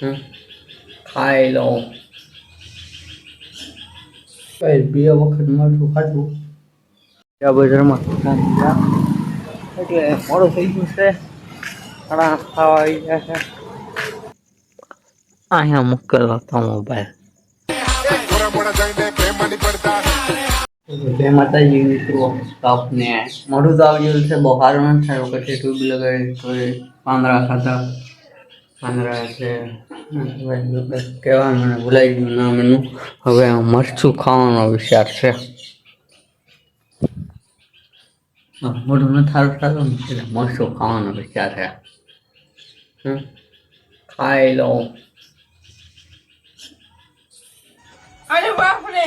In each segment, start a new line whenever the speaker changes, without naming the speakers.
હમ, ખાઈ લો. કઈ 2 વખત મરચું ખાધું ત્યાં બજારમાં એટલે મોડું થઈ ગયું છે. ખાણા ખાવા આવી ગયા છે. અહીંયા મૂકેલો હતો મોબાઈલ. જય માતાજી મિત્રો, આપને મોઢું તો આવ્યું છે. બહુ સારું નથી થયું. પછી ટ્યુબ લગાવી તો પાંદડા ખાધા. પાંદડા છે કહેવાનું મને ભૂલાઈ ગયું નામ એનું. હવે મરચું ખાવાનો વિચાર છે. મોઢું નથી સારું થતું ને એટલે મરચું ખાવાનો વિચાર છે. ખાઈ લો.
અરે બાપ રે.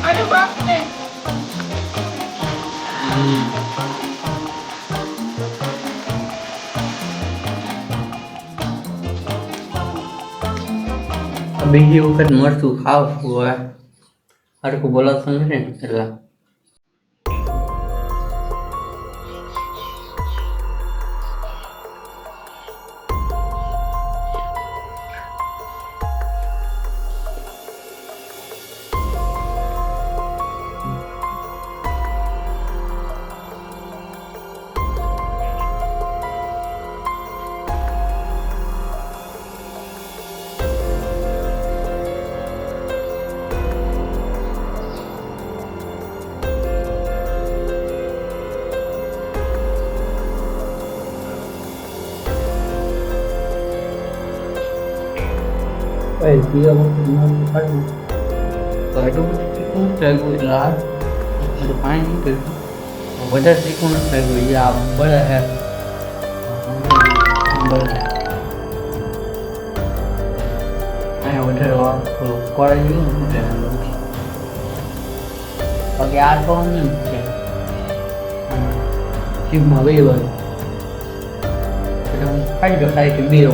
અરે બાપ રે.
બીજી વખત મરચું ખાવ હવે હરખું બોલાતું નથી ને એટલે. Pues dia mau kan baru itu lagu lah depan itu benda sih pun lagu ya benda है benda ai udah lo qua đây udah pakai iPhone nih cuma bây giờ phải được hay cái điều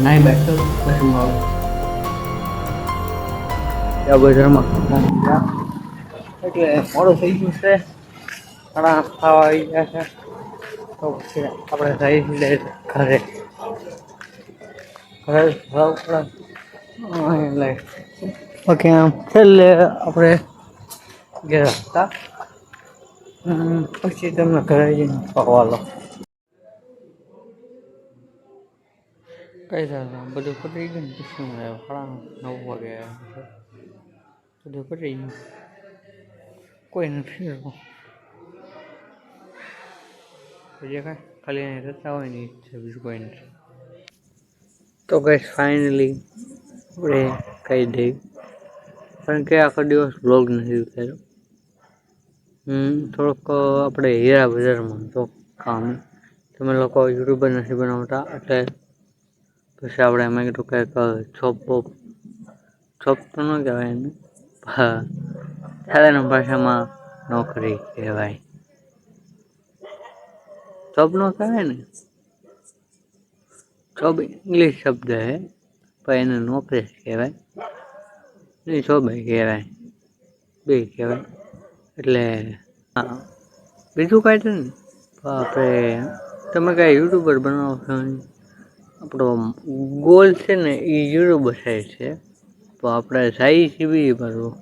nay બેઠો પછી મળો ત્યાં બજારમાં એટલે મોડું થઈ ગયું છે. ખાણા ખાવા આવી ગયા છે તો પછી આપણે જઈએ ઘરે જવું પડે એટલે બાકી આમ છેલ્લે આપણે ગયા હતા પછી તમને ઘરે જઈને પકવાલો કઈ થાય બધું પતી ગયું ને પછી હું 9 વાગે બધું પતી ગયું. કોઈ નથી પછી કાંઈ ખાલી અહીં રહેતા હોય ને છે બીજું કોઈ નથી. તો કઈ ફાઇનલી આપણે કહી દઈએ કારણ કે આખો દિવસ વ્લોગ નથી ઉતાર્યો. થોડોક આપણે હીરા બજારમાં તો કામ તમે લોકો યુટ્યુબર નથી બનાવતા એટલે પછી આપણે એમાં કીધું કંઈક જોબ તો ન કહેવાય એને શાળાની ભાષામાં નોકરી કહેવાય. જોબ ન કહેવાય ને, જોબ ઇંગ્લિશ શબ્દ છે પણ એને નોકરી કહેવાય નહીં, જોબ કહેવાય, બે કહેવાય. એટલે બીજું કાંઈ છે ને આપણે તમે કાંઈ યુટ્યુબર બનાવો છો આપણો ગોલ છે ને એ યુટ્યુબર સાઈડ છે તો આપણે જાય સીવી ભરવું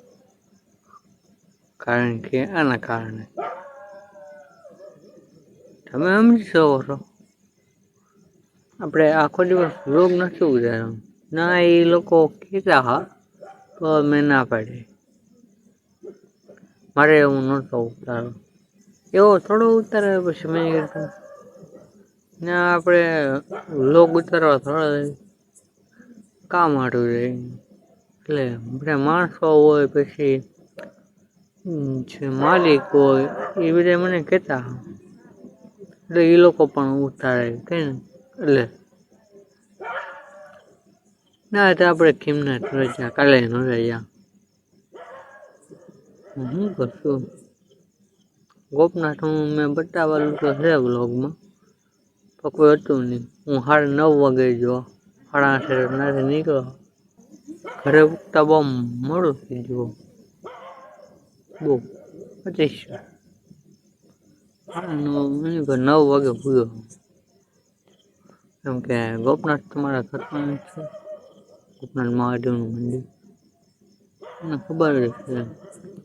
કારણ કે આના કારણે તમે સમજી શકો છો આપણે આખો દિવસ વ્લોગ નથી ઉતાર્યો ના એ લોકો કીધા હા તો મેં ના પાડી. મારે એવું નહોતો ઉતારો એવો થોડો ઉતારે પછી મેં કીધું ના આપણે લોગ ઉતારવા થોડા કામ હાટું જાય એટલે બધા માણસો હોય પછી જે માલિક હોય એ બધા મને કહેતા એટલે એ લોકો પણ ઉતારે કે ને એટલે ના તો આપણે ખીમના રજા કાલે રજા હું કરશું ગોપનાથ મેં બતાવેલું તો છે વ્લોગમાં તો કોઈ હતું નહીં. હું 9:30 વાગે જો 8:30 નીકળ્યો ઘરે ઉગતા બહુ મોડું થઈ ગયું બહુ 25 9 વાગે પૂર્યો કેમ કે ગોપનાથ તમારા ઘરમાં છે ગોપનાથ મહાદેવનું મંદિર મને ખબર જ છે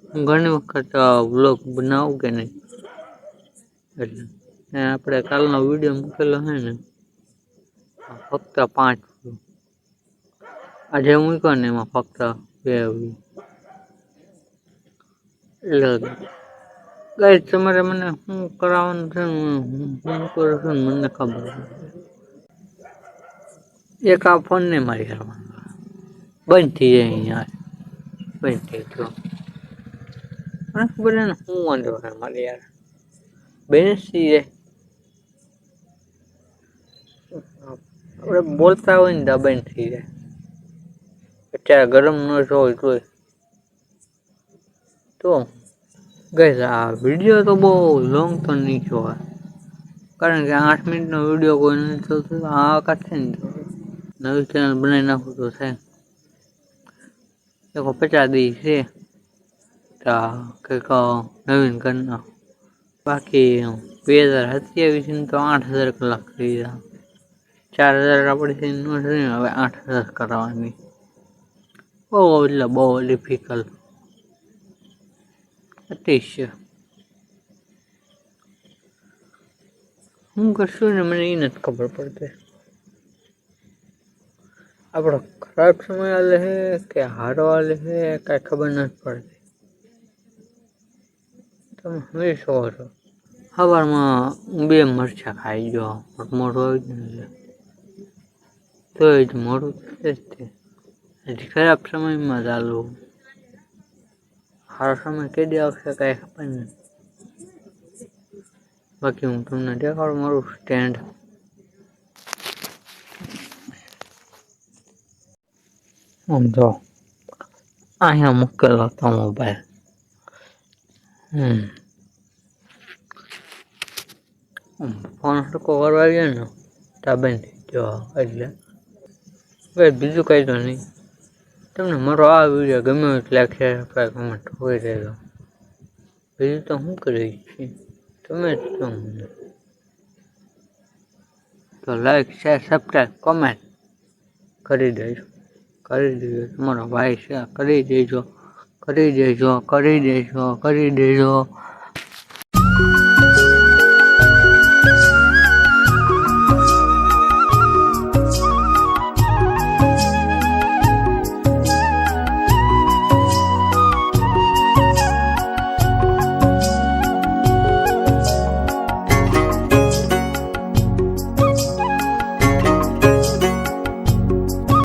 હું ઘણી વખત વ્લોગ બનાવું કે નહીં એટલે આપણે કાલનો વિડીયો મૂકેલો છે ને ફક્ત 5 આજે મૂક્યો ને એમાં ફક્ત 2 એટલે ગાઈસ તમારે મને શું કરાવવાનું છે હું કરું છું મને ખબર એક આ ફોન ને મારી હાલમાં બંધ થઈ જાય અહીંયા બંધ થઈ ગયો મને ખબર ને શું વાંધો છે મારે યાર બેલેન્સ થઈ જાય આપણે બોલતા હોય ને તો બંધ થઈ જાય અત્યારે ગરમ ન હોય તો ગાઈસ આ વિડીયો તો બહુ લોંગ તો નહીં જોવાય કારણ કે 8 મિનિટનો વિડીયો કોઈ નથી જોતું આ કાઢશે ને નવી ચેનલ બનાવી નાખું તો થાય 50 દી છે તો કંઈક નવીન કરી નાખું બાકી 2027 તો 8000 કલાક થઈ ગયા 4000 આપણે ન થઈ હવે 8000 કરવાની બહુ એટલે બહુ ડિફિકલ્ટ અતિશય હું કરશું ને મને એ નથી ખબર પડતી આપણો ખરાબ સમય હાલે છે કે હારો હાલે છે કાંઈ ખબર નથી પડતી તમે સમજી શકો છો સવારમાં 2 મરચાં ખાઈ ગયો મોટું આવી ગયું તો જ મોડું થશે જ તે હજી ખરાબ સમયમાં ચાલુ સારો સમય કેદી આવશે કાંઈ ખબર નથી બાકી હું તમને દેખાડું મારું સ્ટેન્ડ આમ જો અહીંયા મૂકેલો હતો મોબાઈલ ફોન સરખો કરવા ગયો ને ત્યાં બંધ થઈ ગયો એટલે બીજું કંઈ તો નહીં તમને મારો આ વિડીયો ગમ્યો એટલે લાઈક શેર સબસ્ક્રાઈબ કમેન્ટ હોય રહેજો બીજું તો શું કરી છીએ તમે જ છો મને તો લાઈક શેર સબસ્ક્રાઈબ કમેન્ટ કરી દેજો તમારો ભાઈ છે કરી દેજો